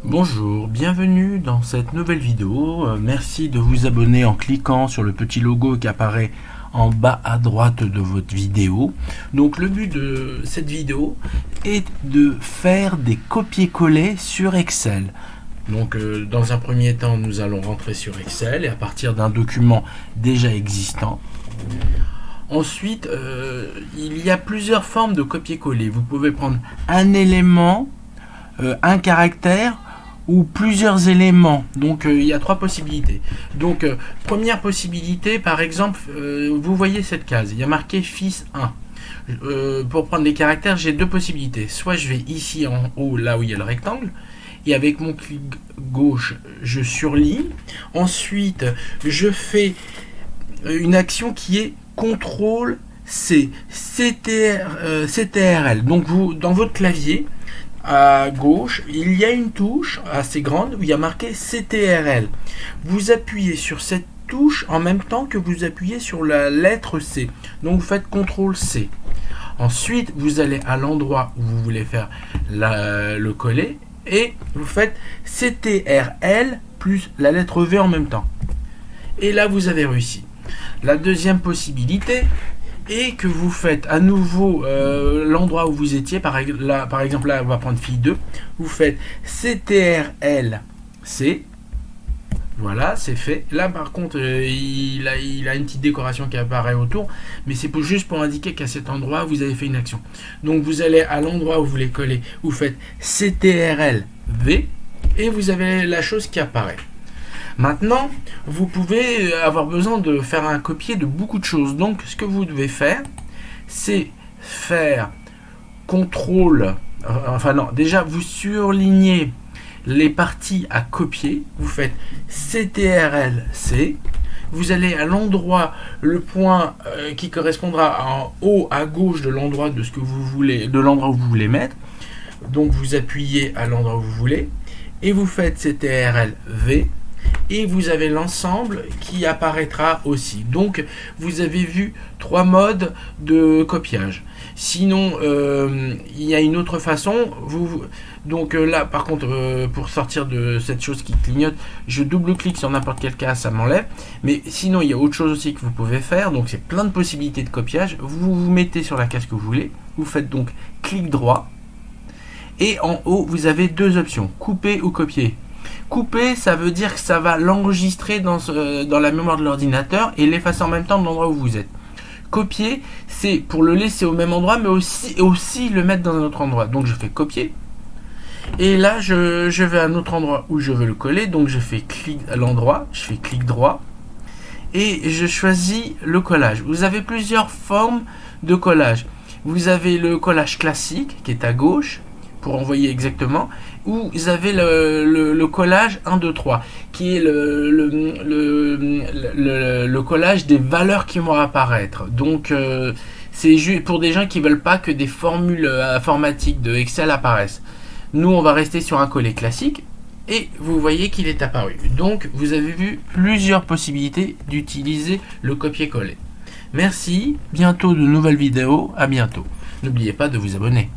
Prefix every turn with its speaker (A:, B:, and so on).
A: Bonjour, bienvenue dans cette nouvelle vidéo. Merci de vous abonner en cliquant sur le petit logo qui apparaît en bas à droite de votre vidéo. Donc le but de cette vidéo est de faire des copier-coller sur Excel. Donc dans un premier temps, nous allons rentrer sur Excel et à partir d'un document déjà existant. Ensuite, il y a plusieurs formes de copier-coller. Vous pouvez prendre un élément, un caractère ou plusieurs éléments. Donc il y a trois possibilités. Donc première possibilité, par exemple, vous voyez cette case, il y a marqué fils 1. Pour prendre les caractères, j'ai deux possibilités. Soit je vais ici en haut, là où il y a le rectangle, et avec mon clic gauche, je surligne. Ensuite, je fais une action qui est CTRL C, CTRL. Donc vous, dans votre clavier, à gauche, il y a une touche assez grande où il y a marqué CTRL. Vous appuyez sur cette touche en même temps que vous appuyez sur la lettre C. Donc vous faites CTRL C. Ensuite, vous allez à l'endroit où vous voulez faire le coller et vous faites CTRL plus la lettre V en même temps. Et là, vous avez réussi. La deuxième possibilité, et que vous faites à nouveau l'endroit où vous étiez, par exemple là on va prendre fille 2, vous faites CTRL C, voilà, c'est fait. Là par contre il a une petite décoration qui apparaît autour, mais c'est juste pour indiquer qu'à cet endroit vous avez fait une action. Donc vous allez à l'endroit où vous voulez coller, vous faites CTRL V et vous avez la chose qui apparaît. Maintenant, vous pouvez avoir besoin de faire un copier de beaucoup de choses. Donc, ce que vous devez faire, c'est faire CTRL. Enfin non, déjà, vous surlignez les parties à copier. Vous faites CTRL-C. Vous allez à l'endroit, le point qui correspondra en haut à gauche de l'endroit de ce que vous voulez, de l'endroit où vous voulez mettre. Donc, vous appuyez à l'endroit où vous voulez et vous faites CTRL-V. Et vous avez l'ensemble qui apparaîtra aussi. Donc vous avez vu trois modes de copiage. Sinon il y a une autre façon. Donc là par contre pour sortir de cette chose qui clignote, je double-clique sur n'importe quel cas, ça m'enlève. Mais sinon il y a autre chose aussi que vous pouvez faire. Donc c'est plein de possibilités de copiage. Vous vous mettez sur la case que vous voulez. Vous faites donc clic droit. Et en haut vous avez deux options, couper ou copier. Couper, ça veut dire que ça va l'enregistrer dans la mémoire de l'ordinateur et l'effacer en même temps de l'endroit où vous êtes. Copier, c'est pour le laisser au même endroit, mais aussi le mettre dans un autre endroit. Donc je fais copier. Et là, je vais à un autre endroit où je veux le coller. Donc je fais clic à l'endroit, je fais clic droit. Et je choisis le collage. Vous avez plusieurs formes de collage. Vous avez le collage classique qui est à gauche, pour envoyer exactement, ou vous avez le collage 1, 2, 3 qui est le collage des valeurs qui vont apparaître. Donc c'est juste pour des gens qui veulent pas que des formules informatiques de Excel apparaissent. Nous on va rester sur un coller classique et vous voyez qu'il est apparu. Donc vous avez vu plusieurs possibilités d'utiliser le copier-coller. Merci, bientôt de nouvelles vidéos, à bientôt. N'oubliez pas de vous abonner.